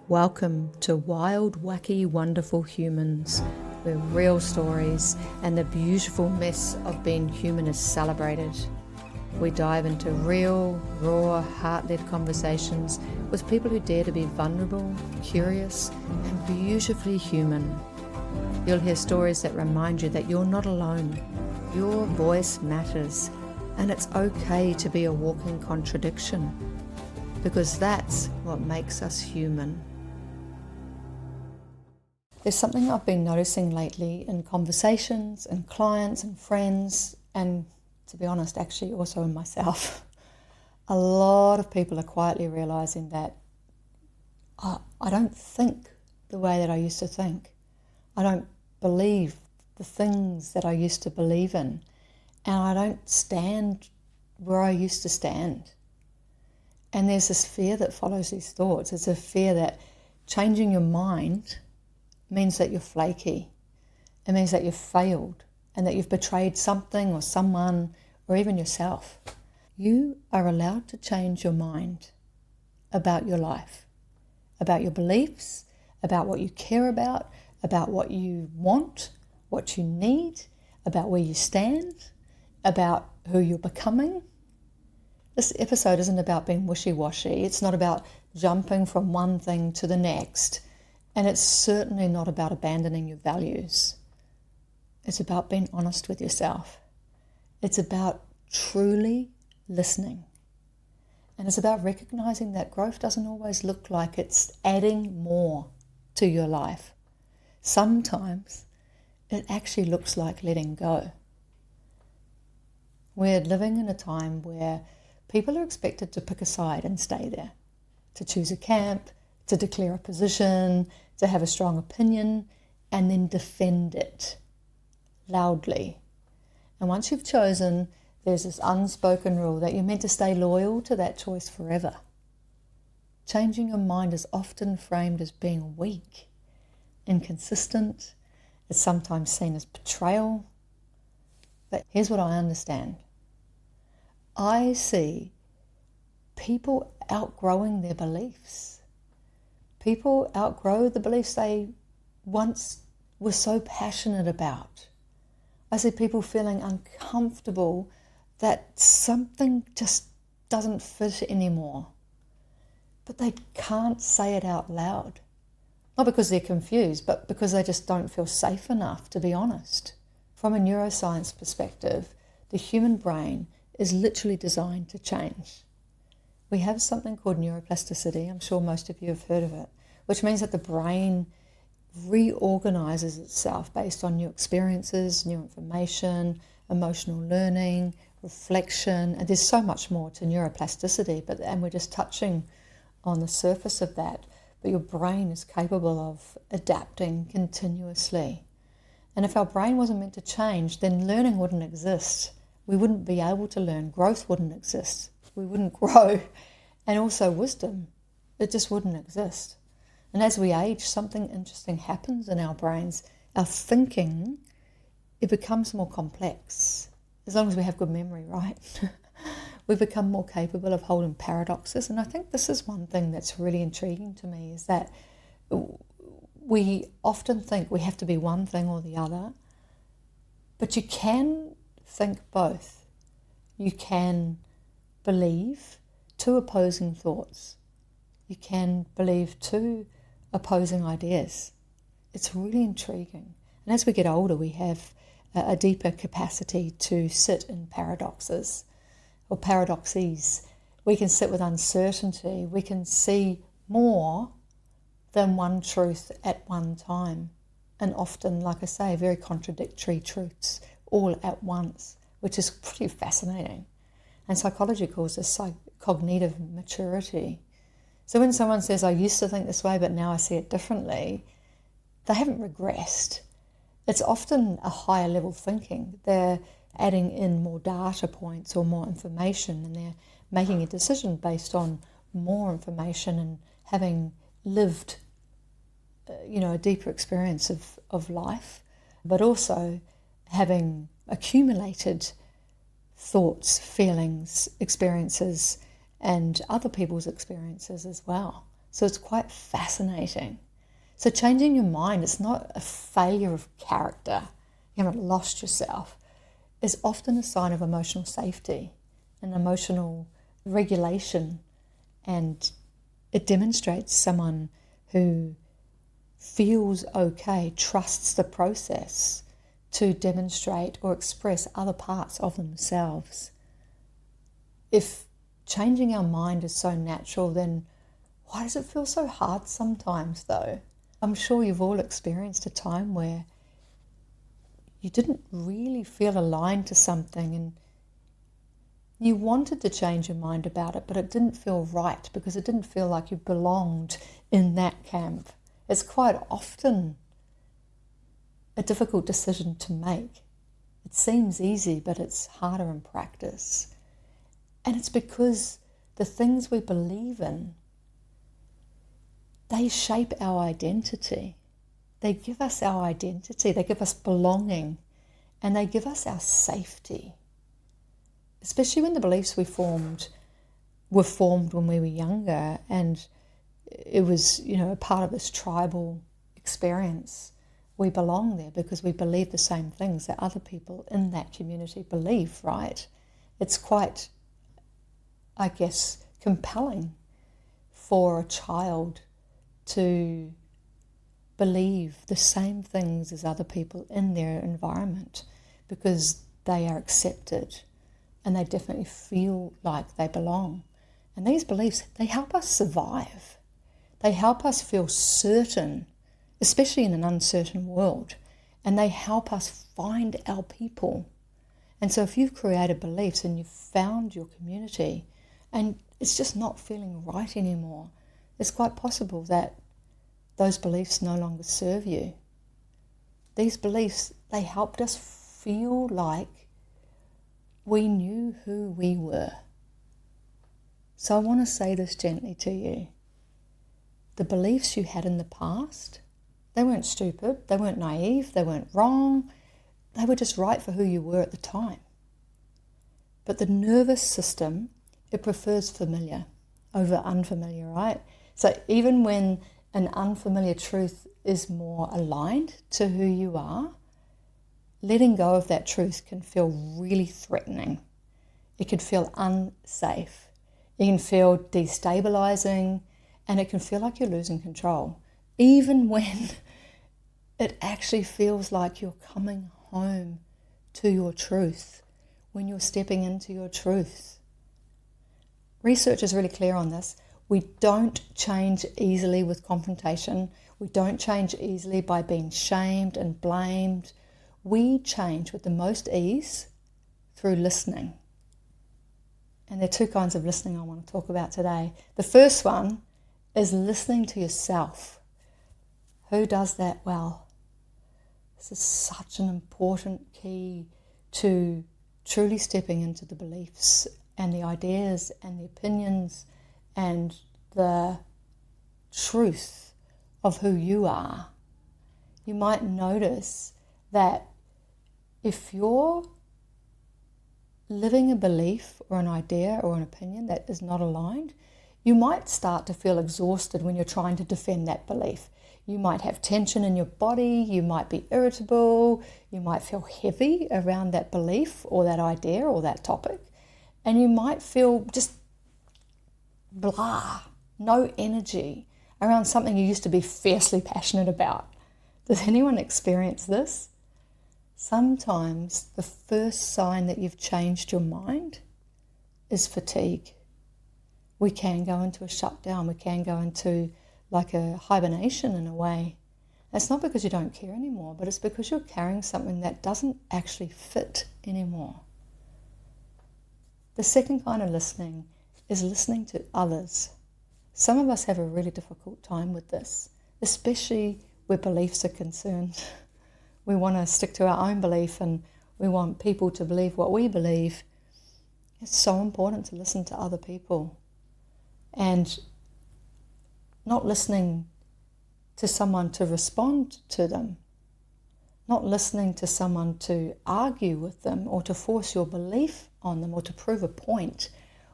Welcome to Wild, Wacky, Wonderful Humans, where real stories and the beautiful mess of being human is celebrated. We dive into real, raw, heart-led conversations with people who dare to be vulnerable, curious, and beautifully human. You'll hear stories that remind you that you're not alone. Your voice matters, and it's okay to be a walking contradiction, because that's what makes us human. There's something I've been noticing lately in conversations and clients and friends, and to be honest, actually also in myself. A lot of people are quietly realizing that I don't think the way that I used to think. I don't believe the things that I used to believe in, and I don't stand where I used to stand. And there's this fear that follows these thoughts. It's a fear that changing your mind means that you're flaky. It means that you've failed and that you've betrayed something or someone or even yourself. You are allowed to change your mind about your life, about your beliefs, about what you care about what you want, what you need, about where you stand, about who you're becoming. This episode isn't about being wishy-washy. It's not about jumping from one thing to the next. And it's certainly not about abandoning your values. It's about being honest with yourself. It's about truly listening. And it's about recognizing that growth doesn't always look like it's adding more to your life. Sometimes it actually looks like letting go. We're living in a time where people are expected to pick a side and stay there, to choose a camp, to declare a position, to have a strong opinion, and then defend it loudly. And once you've chosen, there's this unspoken rule that you're meant to stay loyal to that choice forever. Changing your mind is often framed as being weak, inconsistent. It's sometimes seen as betrayal. But here's what I understand. I see people outgrowing their beliefs. People outgrow the beliefs they once were so passionate about. I see people feeling uncomfortable that something just doesn't fit anymore. But they can't say it out loud. Not because they're confused, but because they just don't feel safe enough, to be honest. From a neuroscience perspective, the human brain is literally designed to change. We have something called neuroplasticity. I'm sure most of you have heard of it, which means that the brain reorganizes itself based on new experiences, new information, emotional learning, reflection, and there's so much more to neuroplasticity, and we're just touching on the surface of that. But your brain is capable of adapting continuously. And if our brain wasn't meant to change, then learning wouldn't exist. We wouldn't be able to learn. Growth wouldn't exist. We wouldn't grow. And also wisdom. It just wouldn't exist. And as we age, something interesting happens in our brains. Our thinking, it becomes more complex. As long as we have good memory, right? We become more capable of holding paradoxes. And I think this is one thing that's really intriguing to me, is that we often think we have to be one thing or the other. But you can think both. You can believe two opposing thoughts. You can believe two opposing ideas. It's really intriguing. And as we get older, we have a deeper capacity to sit in paradoxes or paradoxes. We can sit with uncertainty. We can see more than one truth at one time. And often, like I say, very contradictory truths all at once, which is pretty fascinating. And psychology calls this cognitive maturity. So when someone says, I used to think this way, but now I see it differently, they haven't regressed. It's often a higher level thinking. They're adding in more data points or more information, and they're making a decision based on more information and having lived a deeper experience of life, but also having accumulated thoughts, feelings, experiences, and other people's experiences as well. So it's quite fascinating. So changing your mind, it's not a failure of character. You haven't lost yourself. It's often a sign of emotional safety and emotional regulation. And it demonstrates someone who feels okay, trusts the process to demonstrate or express other parts of themselves. If changing our mind is so natural, then why does it feel so hard sometimes though? I'm sure you've all experienced a time where you didn't really feel aligned to something and you wanted to change your mind about it, but it didn't feel right because it didn't feel like you belonged in that camp. It's quite often a difficult decision to make. It seems easy, but it's harder in practice. And it's because the things we believe in, they shape our identity. They give us our identity, they give us belonging, and they give us our safety. Especially when the beliefs were formed when we were younger, and it was, a part of this tribal experience. We belong there because we believe the same things that other people in that community believe, right? It's quite, I guess, compelling for a child to believe the same things as other people in their environment because they are accepted and they definitely feel like they belong. And these beliefs, they help us survive. They help us feel certain, especially in an uncertain world, and they help us find our people. And so if you've created beliefs and you've found your community and it's just not feeling right anymore, it's quite possible that those beliefs no longer serve you. These beliefs, they helped us feel like we knew who we were. So I want to say this gently to you. The beliefs you had in the past, they weren't stupid, they weren't naive, they weren't wrong, they were just right for who you were at the time. But the nervous system, it prefers familiar over unfamiliar, right? So even when an unfamiliar truth is more aligned to who you are, letting go of that truth can feel really threatening. It can feel unsafe. It can feel destabilizing, and it can feel like you're losing control, even when it actually feels like you're coming home to your truth, when you're stepping into your truth. Research is really clear on this. We don't change easily with confrontation. We don't change easily by being shamed and blamed. We change with the most ease through listening. And there are two kinds of listening I want to talk about today. The first one is listening to yourself. Who does that well? This is such an important key to truly stepping into the beliefs and the ideas and the opinions and the truth of who you are. You might notice that if you're living a belief or an idea or an opinion that is not aligned, you might start to feel exhausted when you're trying to defend that belief. You might have tension in your body, you might be irritable, you might feel heavy around that belief or that idea or that topic, and you might feel just blah, no energy around something you used to be fiercely passionate about. Does anyone experience this? Sometimes the first sign that you've changed your mind is fatigue. We can go into a shutdown, we can go into like a hibernation in a way. It's not because you don't care anymore, but it's because you're carrying something that doesn't actually fit anymore. The second kind of listening is listening to others. Some of us have a really difficult time with this, especially where beliefs are concerned. We want to stick to our own belief and we want people to believe what we believe. It's so important to listen to other people and not listening to someone to respond to them, not listening to someone to argue with them or to force your belief on them or to prove a point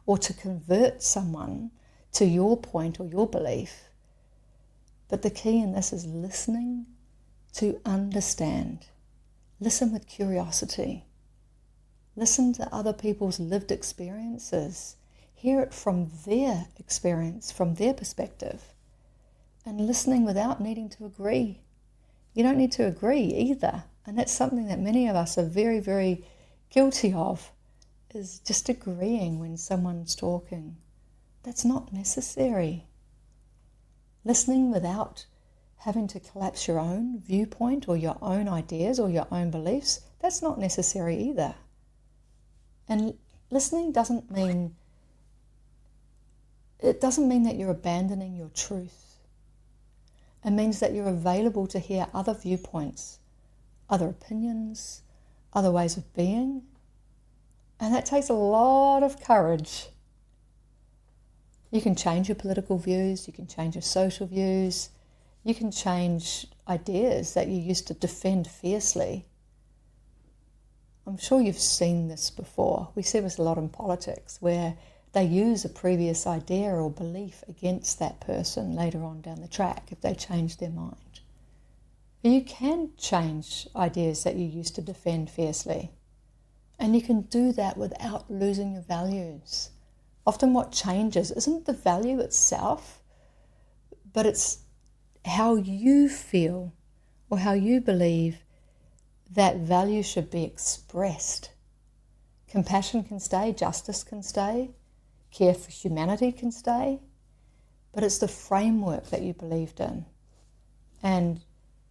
or to convert someone to your point or your belief. But the key in this is listening to understand. Listen with curiosity. Listen to other people's lived experiences. Hear it from their experience, from their perspective. And listening without needing to agree. You don't need to agree either. And that's something that many of us are very, very guilty of, is just agreeing when someone's talking. That's not necessary. Listening without having to collapse your own viewpoint or your own ideas or your own beliefs, that's not necessary either. And listening doesn't mean that you're abandoning your truth. It means that you're available to hear other viewpoints, other opinions, other ways of being. And that takes a lot of courage. You can change your political views, you can change your social views, you can change ideas that you used to defend fiercely. I'm sure you've seen this before. We see this a lot in politics, where they use a previous idea or belief against that person later on down the track if they change their mind. You can change ideas that you used to defend fiercely. And you can do that without losing your values. Often what changes isn't the value itself, but it's how you feel or how you believe that value should be expressed. Compassion can stay, justice can stay, care for humanity can stay, but it's the framework that you believed in. And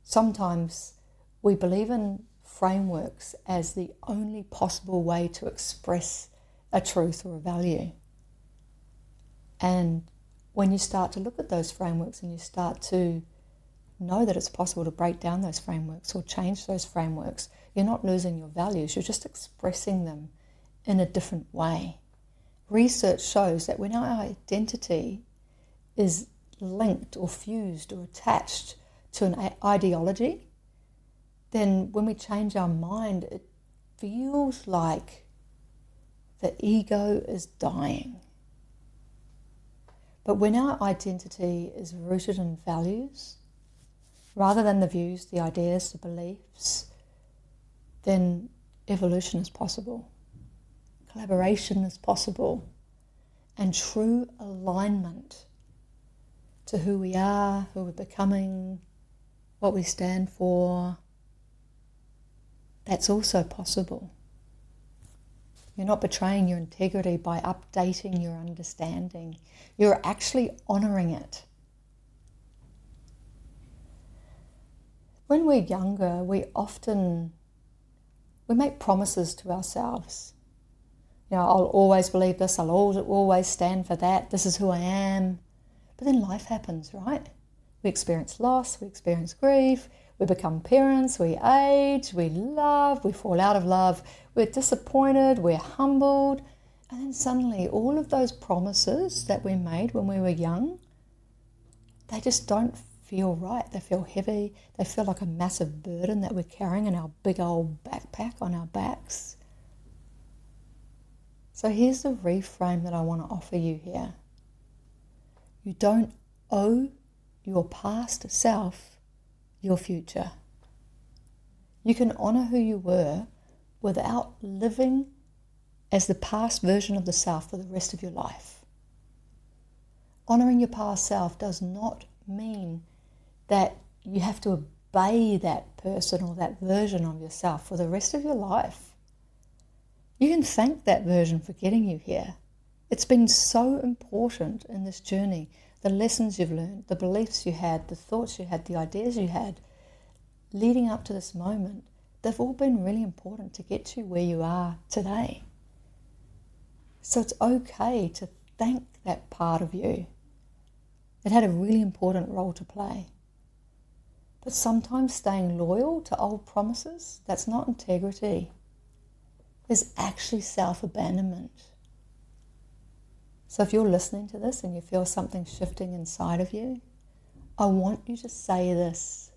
sometimes we believe in frameworks as the only possible way to express a truth or a value. And when you start to look at those frameworks and you start to know that it's possible to break down those frameworks or change those frameworks, you're not losing your values, you're just expressing them in a different way. Research shows that when our identity is linked or fused or attached to an ideology, then when we change our mind, it feels like the ego is dying. But when our identity is rooted in values, rather than the views, the ideas, the beliefs, then evolution is possible. Collaboration is possible. And true alignment to who we are, who we're becoming, what we stand for, that's also possible. You're not betraying your integrity by updating your understanding. You're actually honouring it. When we're younger, we make promises to ourselves. You know, I'll always believe this, I'll always stand for that, this is who I am. But then life happens, right? We experience loss, we experience grief, we become parents, we age, we love, we fall out of love, we're disappointed, we're humbled, and then suddenly all of those promises that we made when we were young, they just don't feel right. They feel heavy, they feel like a massive burden that we're carrying in our big old backpack on our backs. So here's the reframe that I want to offer you here. You don't owe your past self your future. You can honour who you were without living as the past version of the self for the rest of your life. Honouring your past self does not mean that you have to obey that person or that version of yourself for the rest of your life. You can thank that version for getting you here. It's been so important in this journey. The lessons you've learned, the beliefs you had, the thoughts you had, the ideas you had, leading up to this moment, they've all been really important to get you where you are today. So it's okay to thank that part of you. It had a really important role to play. But sometimes staying loyal to old promises, that's not integrity. It's actually self-abandonment. So if you're listening to this and you feel something shifting inside of you, I want you to say this: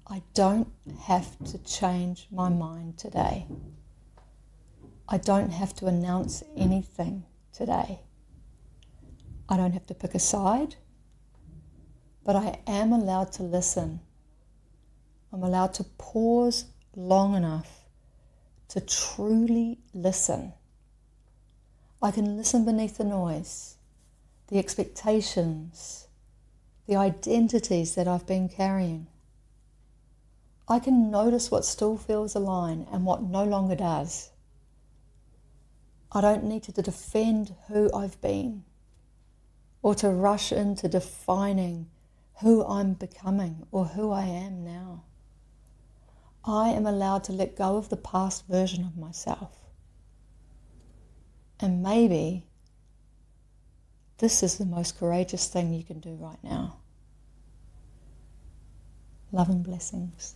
I don't have to change my mind today. I don't have to announce anything today. I don't have to pick a side. but I am allowed to listen. I'm allowed to pause long enough to truly listen. I can listen beneath the noise, the expectations, the identities that I've been carrying. I can notice what still feels aligned and what no longer does. I don't need to defend who I've been or to rush into defining who I'm becoming or who I am now. I am allowed to let go of the past version of myself. And maybe this is the most courageous thing you can do right now. Love and blessings.